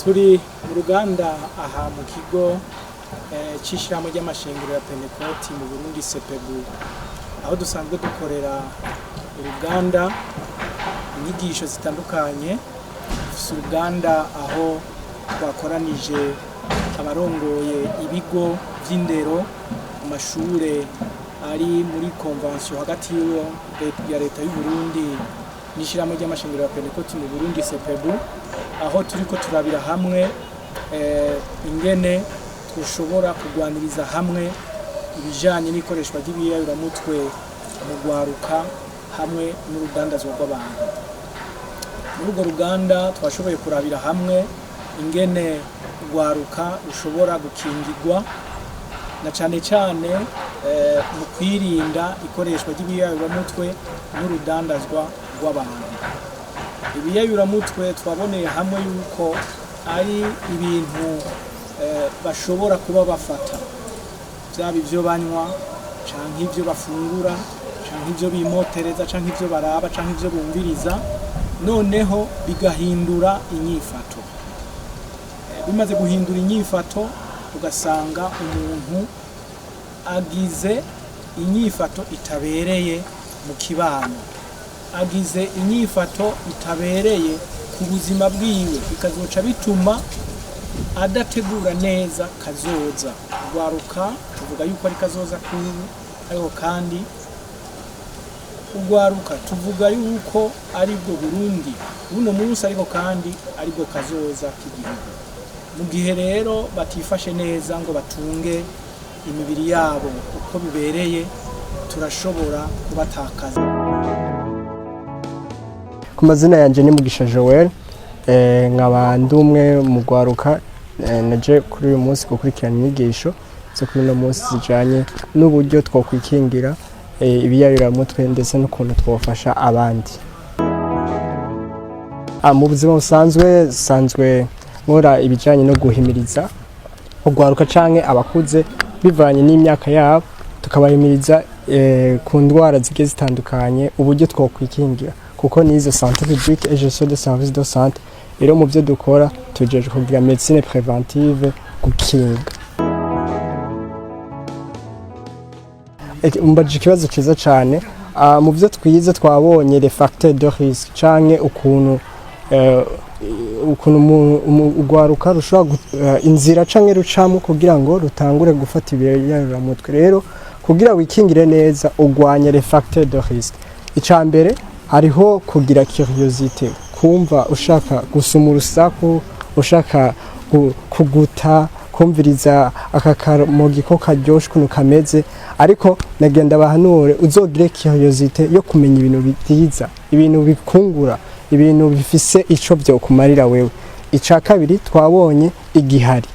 turi mu ruganda aha mu kigo c'ishirahamwe ry'amashengero ya Pentecote mu Burundi sepebu, aho dusanzwe dukorera uruganda inyigisho zitandukanye. Dufise uruganda aho twakoranije abarongoye ibigo vy'indero mu mashure ari muri convention hagati ya leta y'u Burundi n'ishirahamwe ry'amashengero ya Pentecote mu Burundi sepebu, aho turiko turabira hamwe ingene dushobora kugwaniriza hamwe ibijanye n'ikoreshwa ry'ibiyayuramutwe mu gwaruka hamwe n'urudandazwa rw'abantu. Muri urwo ruganda twashoboye kurabira hamwe ingene urwaruka rushobora gukingirwa na cane cane mu kwirinda ikoreshwa ry'ibiyayuramutwe n'urudandazwa rw'abantu. Ibiyayuramutwe twaboneye hamwe yuko ari ibintu bashobora kuba bafata, vyaba ivyo banywa canke ivyo bafungura canke ivyo bimotereza canke ivyo baraba canke ivyo bumviriza, noneho bigahindura inyifato. Bimaze guhindura inyifato ugasanga umuntu agize inyifato itabereye mu kibano, agize inyifato itabereye ku buzima bwiwe, bikazoca bituma adategura neza kazoza. Urwaruka tuvuga yuko ari kazoza k'ubu, ariko kandi urwaruka tuvuga yuko ari bwo Burundi buno munsi, ariko kandi ari bwo kazoza k'igihugu. Mu gihe rero batifashe neza ngo batunge imibiri yabo uko bibereye, turashobora kubatakaza. Ku mazina yanje ni Mugisha Joel, nkaba ndumwe mu gwaruka naje kuri uyu munsi gukurikirana inyigisho zo kuri uno munsi zijanye n'uburyo twokwikingira ibiyayuramutwe ndetse n'ukuntu twofasha abandi. Mu buzima busanzwe nkora ibijanye no guhimiriza urwaruka canke abakuze bivanye n'imyaka yabo, tukabahimiriza ku ndwara zigiye zitandukanye, uburyo twokwikingira, kuko nizo santé publique et gestion de services de santé. Rero mu byo dukora tujeje kugira médecine préventive, gukinga. Mbaje ikibazo ciza cane. Mu byo twize twabonye les facteurs de risque canke ukuntu urwaruka rushobora inzira canke rucamo kugira ngo rutangure gufata ibiyayuramutwe. Rero kugira wikingire neza ugwanya les facteurs de risque, icambere hariho kugira curiosité, kumva ushaka gusoma urusaku, ushaka kuguta, kumviriza akakamogi ko karyoshe ukuntu kameze, ariko nagenda bahanure uzogire curiosité yo kumenya ibintu byiza, ibintu bikungura, ibintu bifise ico byo kumarira wewe. Ica kabiri twabonye igihari,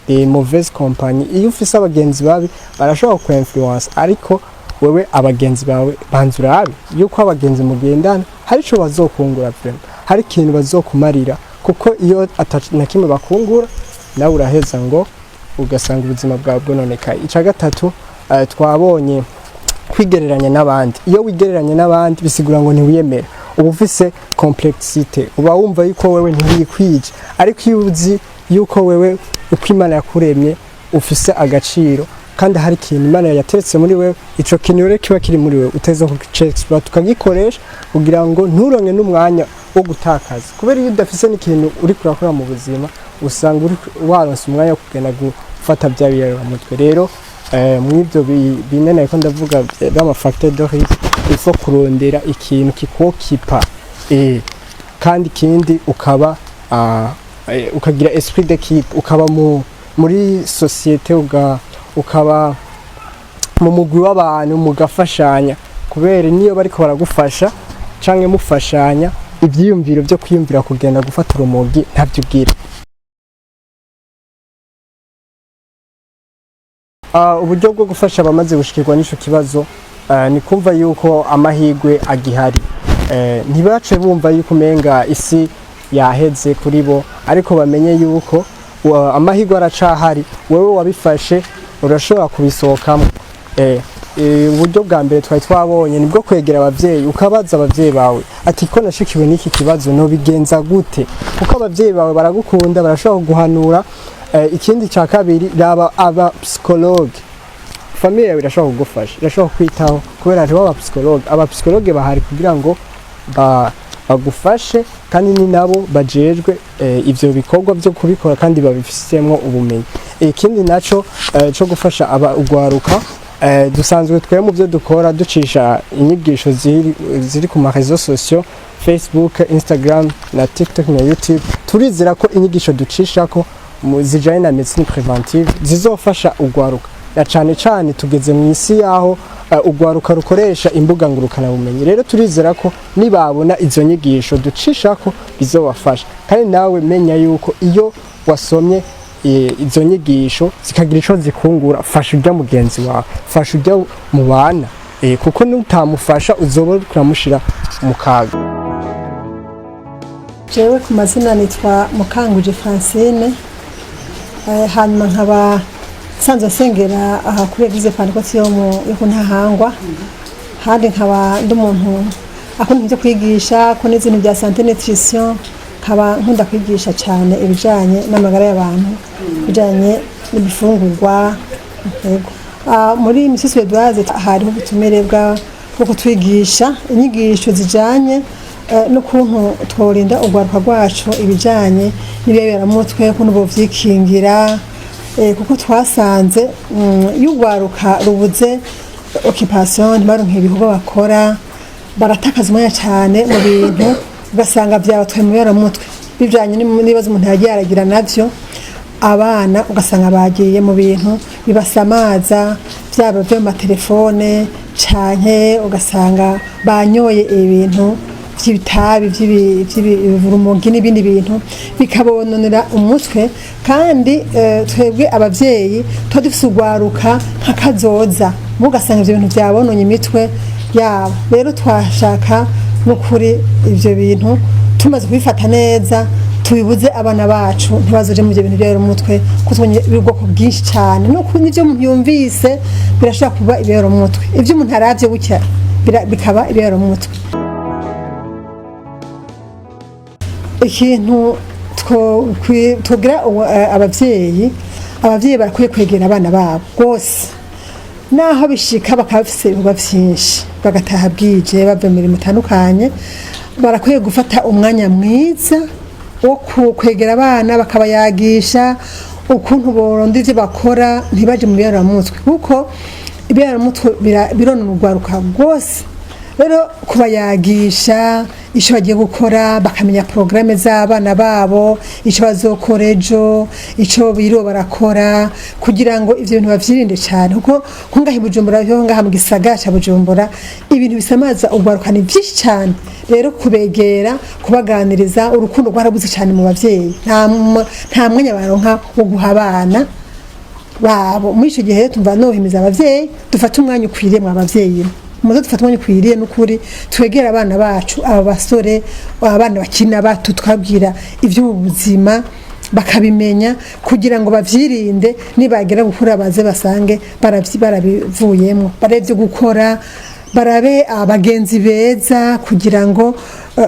mauvaise compagnie. Iyo ufise abagenzi babi barashobora ku influence, ariko wewe abagenzi bawe banzura abi yuko abagenzi mugendana hari ico bazokungura vraiment, hari ikintu bazokumarira, kuko iyo na kimwe bakungura nawe uraheza ngo ugasanga ubuzima bwawe bwononekaye. Ica gatatu twabonye kwigereranya n'abandi. Iyo wigereranya n'abandi bisigura ngo ntiwiyemera, uba ufise complexité, uba wumva yuko wewe ntiwikwije, ariko iyo uzi yuko wewe uko Imana yakuremye ufise agaciro, kandi hari ikintu Imana yateretse muri wewe, ico kintu rero kiba kiri muri wewe uteza kucexploit, tukagikoresha kugira ngo nturonke n'umwanya wo gutakaza. Kubera iyo udafise n'ikintu uri kurakora mu buzima, usanga uri waronse umwanya wo kugenda gufata bya biyayuramutwe. Rero mw'ibyo binene ko ndavuga bama facteur de risque, ifo kurondera ikintu kikokipa, kandi kindi ukaba ukagira esprit d'équipe, ukaba muri société, ukaba mu mugwi w'abantu mugafashanya, kubera niyo bariko baragufasha canke mufashanya, ivyiyumviro byo kwiyumvira kugenda gufata urumogi ntabyo ugira. Uburyo bwo gufasha abamaze gushikirwa n'ico kibazo ni kumva yuko amahigwe agihari, ntibace bumva yuko umenga isi yaheze kuri bo, ariko bamenye yuko amahigwe aracahari. Wewe wabifashe urashobora kubisohokamo, uburyo bwa mbere twari twabonye nibwo kwegera abavyeyi ukabaza abavyeyi bawe ati ko nashikiwe n'iki kibazo no bigenza gute kuko abavyeyi bawe baragukunda barashobora guhanura. Ikindi cya kabiri raba aba psychologue famille yawe irashobora kugufasha irashobora kwitaho kubera hariho aba psychologue bahari kugira ngo bagufashe kandi ni nabo bajejwe ivyo bikorwa byo kubikora kandi babifisemo ubumenyi. Ikindi naco cyo gufasha ugwaruka dusanzwe twe mu byo dukora ducisha inyigisho ziri ku marezo sociaux Facebook, Instagram na TikTok na YouTube. Turizera ko inyigisho ducishako zijanye na medicine préventive zizofasha ugwaruka na cane tugeze mu isi yaho ugwaruka rukoresha imbuga ngurukana bumenyi. Rero turizera ko nibabona izo nyigisho ducishako bizobafasha kandi nawe menya yuko iyo wasomye izo nyigisho zikagira ico zikungura fasha ujya mugenzi wawe fasha ujya mu bana kuko nutamufasha uzoba kuramushira mu kaga. Jewe ku mazina nitwa Mukanguje Francine hanyuma nkaba sanzwe sengera aha kuri Eglise Pentecôte yo ku Ntahangwa handi nkaba ndi umuntu akunda ibyo kwigisha ko n'izindi bya santé nutrition nkaba nkunda kwigisha cyane ibijanye n'amagara y'abantu bijanye n'ibifungurwa. Muri Mrs. Edouard hariho ubutumire bwo kutwigisha inyigisho zijanye n'ukuntu tworinda ugwaruka rwacu ibijanye n'ibiberamutwe ukuntu bovyikingira kuko twasanze y'ugwaruka rubuze occupation baronke ibikorwa bakora baratakaza umwanya cyane mu bintu ugasanga byabatwaye mu biberamutwe bijanye n'ibibazo umuntu yagiye aragira navyo. Abana ugasanga bagiye mu bintu bibasamaza byaba byo mu telefone canke ugasanga banyoye ibintu by'ibitabi by'urumogi n'ibindi bintu bikabononera umutwe kandi twebwe abavyeyi dufise ugwaruka nk'akazoza mugasanga ivyo bintu byabononye imitwe yabo. Rero twashaka n'ukuri ivyo bintu tumaze kubifata neza tubibuze abana bacu ntibazoje mu byo bintu byero umutwe kutubonye ubwoko bwinshi cyane no kuri ivyo umuntu yumvise birashaka kuba ibero umutwe ivyo umuntu aravye bucya bikaba ibero umutwe. Ikintu twogira abavyeyi barakwiye kwegera abana babo rwose naho bishika bakaba bafise ibikorwa vyinshi bagataha bwije bava mu mirimo itandukanye barakwiye gufata umwanya mwiza wo kwegera abana bakabayagisha ukuntu boronda ivyo bakora ntibaje mu biberamutwe kuko ibiberamutwe bironona urwaruka rwose. Rero kubayagisha ico bagiye gukora bakamenya programme z'abana babo ico bazokora ejo ico biro barakora kugira ngo ivyo bintu bavyirinde cyane kuko kungahi Bujumbura yo ngaha mu gisagara ca Bujumbura ibintu bisamaza urwaruka ni byinshi cyane. Rero kubegera kubaganiriza urukundo rwarabuze cyane mu bavyeyi nta mwanya baronka wo guha abana babo. Muri ico gihe tumva nohimiza abavyeyi dufata umwanya ukwiriye mu abavyeyi muzo dufata umwanya ukwiriye n'ukuri twegera abana bacu aba basore abana bakina bato twabwira ivy'ubuzima bakabimenya kugira ngo bavyirinde nibagera gukura baze basange barabivuyemo barevye gukora barabe abagenzi beza kugira ngo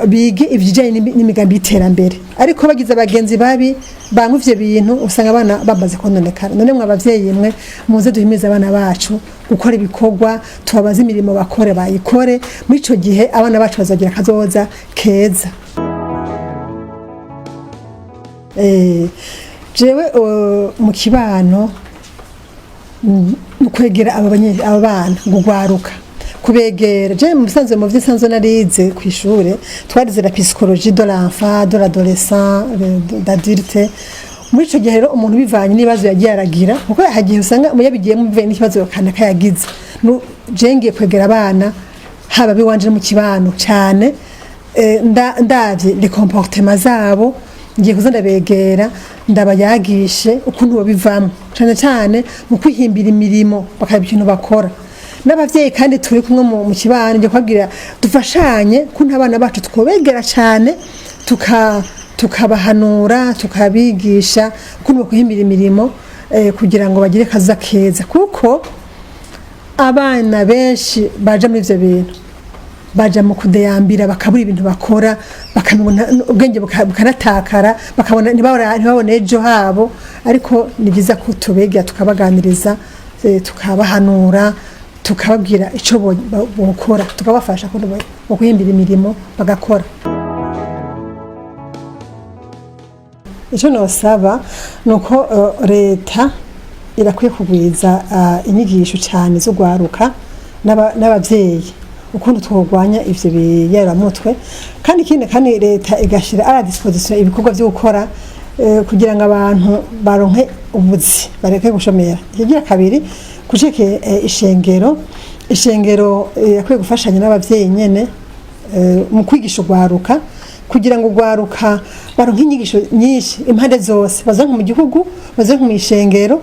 bige ibyijanye n'imigambi y'iterambere. Ariko bagize abagenzi babi bamwe ivyo bintu usanga abana bamaze kononekara. None mwe abavyeyi mwe muze duhimiza abana bacu gukora ibikorwa tubabaza imirimo bakore bayikore muri ico gihe abana bacu bazagira kazoza keza. Jewe mu kibano kwegera abana gugwaruka kubegera je musanzwe mu vyisanzwe narize kwishure twarize la psychologie de l'enfant de l'adolescent d'adulte. Muri ico gihe rero umuntu bivanye nibazo yagiye aragira kuko hagiye usanga muyabigiye mu bivanye n'ikibazo kanaka yagize jengiye kwegera abana haba biwanje mu kibano cyane ndavye les comportements zabo ngiye kuza ndabegera ndabayagishe ukuntu babivamo cyane mu kwihimbira imirimo bakaba ikintu bakora n'abavyeyi kandi turi kumwe mu kibano ngiye kwabwira dufashanye kuntu abana bacu twobegera cyane tukabahanura tukabigisha ukuntu bakwihimbira imirimo kugira ngo bagire kaza keza kuko abana benshi baja muri ivyo bintu baja mu kudeyambira bakabura ibintu bakora bakamubona ubwenge bukanatakara bakabona ntibabone ejo habo ariko ni byiza ko tubegera tukabaganiriza tukabahanura tukababwira ico bokora tukabafasha ko bokuhimbira imirimo bagakora. Ico nosaba nuko leta irakwiye kugwiza inyigisho cyane zo gwaruka n'abavyeyi ukuntu twogwanya ivyo biyaramutwe kandi ikindi kandi leta igashira à disposition ibikorwa byo gukora kugira ngo abantu baronke ubuzi bareke gushomera. Ikigira kabiri kuceke ishengero yakwiye gufashanya n'abavyeyi nyene mu kwigisha gwaruka kugira ngo gwaruka baronke inyigisho nyinshi impande zose bazanka mu gihugu bazanka mu ishengero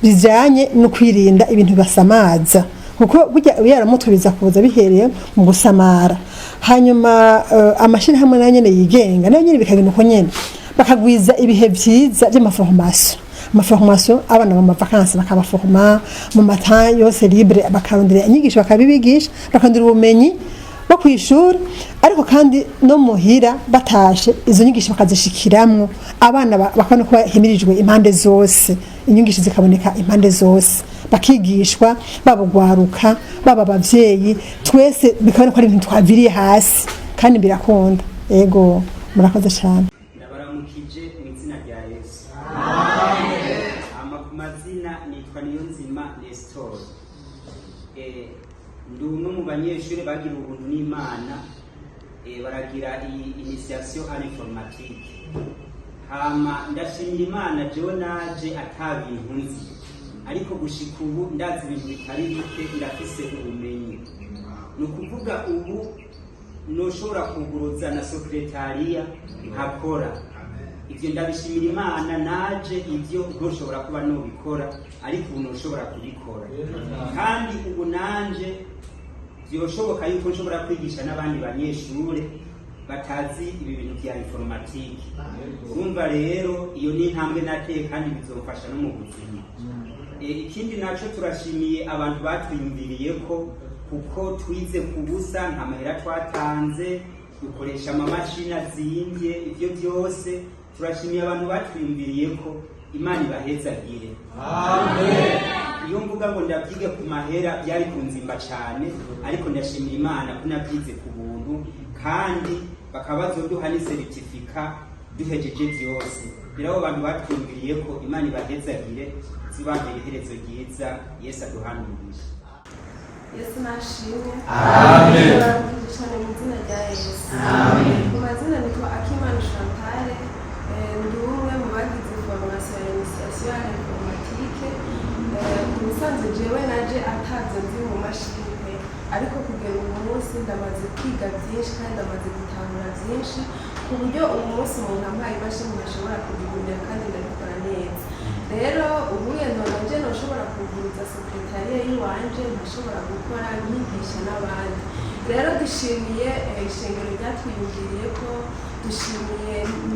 bijanye no kwirinda ibintu basamaza kuko burya yaramutwe biza kuza bihereye mu gusamara hanyuma amashini hamwe nayo nyene yigenga nayo nyene bikagenda uko nyene bakagwiza ibihe vyiza by'amaformation abana mu vacances bakabaforma mu matin yose libre bakarondera inyigisho bakabibigisha bakandira ubumenyi bo kwishura ariko kandi no muhira batashe izo nyigisho bakazishikiramwo abana bakabona ko himirijwe impande zose inyigisho zikaboneka impande zose bakigishwa babugwaruka baba abavyeyi twese bikabona ko ari ibintu twaviriye hasi kandi birakunda yego murakoze cyane. Ndabaramukije mu izina rya Yesu. Amen. Amazina nitwa Niyonzima Nestor. Ndi umwe mu banyeshuri bagira ubuntu n'Imana baragira initiation à l'informatique. Hama ndashimira Imana jewe naje atabintu nzi ariko gushika ubu ndazi ibintu bitari bike ndafise ubumenyi nukuvuga ubu noshobora kuguruza na secretariya nkakora ivyo ndabishimira Imana naje ivyo ntoshobora kuba nobikora ariko ubu noshobora kubikora kandi ubu nanje byoshoboka yuko nshobora kwigisha n'abandi banyeshure batazi ibi bintu bya informatique urumva rero iyo ni intambwe nateye kandi bizofasha no mu buzima. Ikindi naco turashimiye abantu batwiyumviriye ko kuko twize kubusa nta mahera twatanze dukoresha amamashini azimbye ivyo byose turashimiye abantu batwiyumviriye ko Imana ibahezagire. Amen. Iyo mvuga ngo ndabyige ku mahera byari kunzimba cyane ariko ndashimira Imana ko nabyize ku buntu kandi bakabazoduha ni certificate duhejeje byose. Rero abantu batwumviriye ko Imana ibahezagire zibambere iherezo ryiza Yesu aduhanurire. Yesu nashimwe. Amen. Cyane mu izina rya Yesu. Amen. Mu mazina nitwa Akimana Chantal ndi umwe mu bagize formation ya initiation à l'informatique. Musanze jewe naje ataze nzi mu mashini ariko kugera uyu munsi ndamaze kwiga byinshi kandi ndamaze gutahura byinshi ku buryo uyu munsi umuntu ampaye imashini ntashobora kubigurira kandi ndabikora neza. Rero ubuye none noshobora kuguruza secretariya yiwanje ntashobora gukora nyigisha n'abandi. Rero dushimiye ishengero ryatwiyumviriye ko dushimiye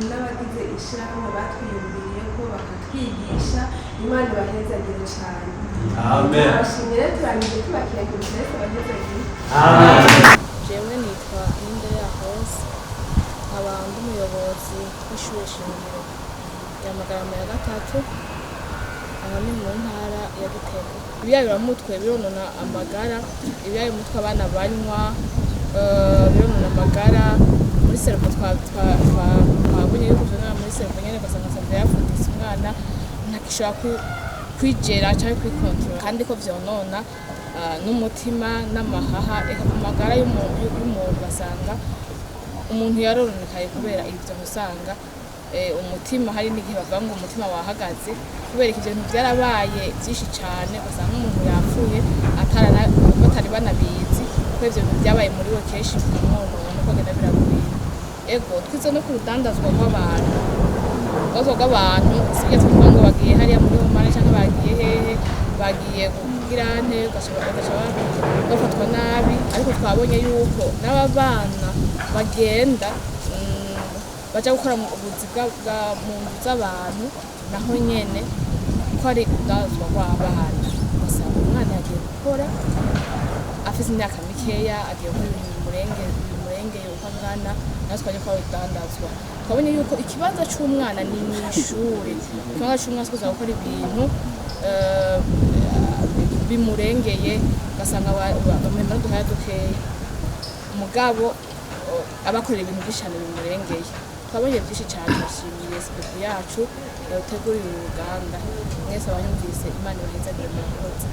n'abagize ishirahamwe batwiyumviriye ko bakatwigisha Imana ibahezagire cyane. Amen. Bashimire turangije tubakiye ku Yesu abahezagire. Amen. Jewe nitwa Ninde ya Hose abantu umuyobozi w'ishure shingiro ya Magarama ya gatatu aha ni mu ntara ya Gitega. Ibiyabiramutwe bironona amagara, ibiyabiramutwe abana banywa bironona amagara muri servo twabonye yuko jona muri servo nyene basanga servo yafundise umwana ntakishobora kwijera cyangwa kwikontrola kandi ko vyonona n'umutima n'amahaha amagara y'umuntu basanga umuntu yarononekaye kubera ivyo musanga umutima hari n'igihe bavuga ngo umutima wahagaze kubera ivyo bintu byarabaye byinshi cyane basanga umuntu yapfuye batari banabizi ko ivyo bintu byabaye muri we kenshi umuntu nuko genda biraguye ego twize no ku rudandazwa rw'abantu sibyo tuvuga ngo bagiye hariya muri umane cyangwa bagiye hehe bagiye kugirane ugashobora bafatwa nabi ariko twabonye yuko n'ababana bagenda baja gukora mu buzi bwa mu nzu z'abantu naho nyene ko ari udazwa kw'abana ugasanga umwana yagiye gukora afise imyaka mikeya agiye gukora ibintu bimurengeye uko angana natwe twajya kwa bidandazwa twabonye yuko ikibanza c'umwana ni mw'ishuri ikibanza c'umwana kuza gukora ibintu bimurengeye ugasanga bamemera duhaya dukeya umugabo abakorera ibintu by'ishano bimurengeye twabonye byinshi cyane bashimiye sipeku yacu yateguriye uruganda mwese abanyumvise imana ibahezagire murakoze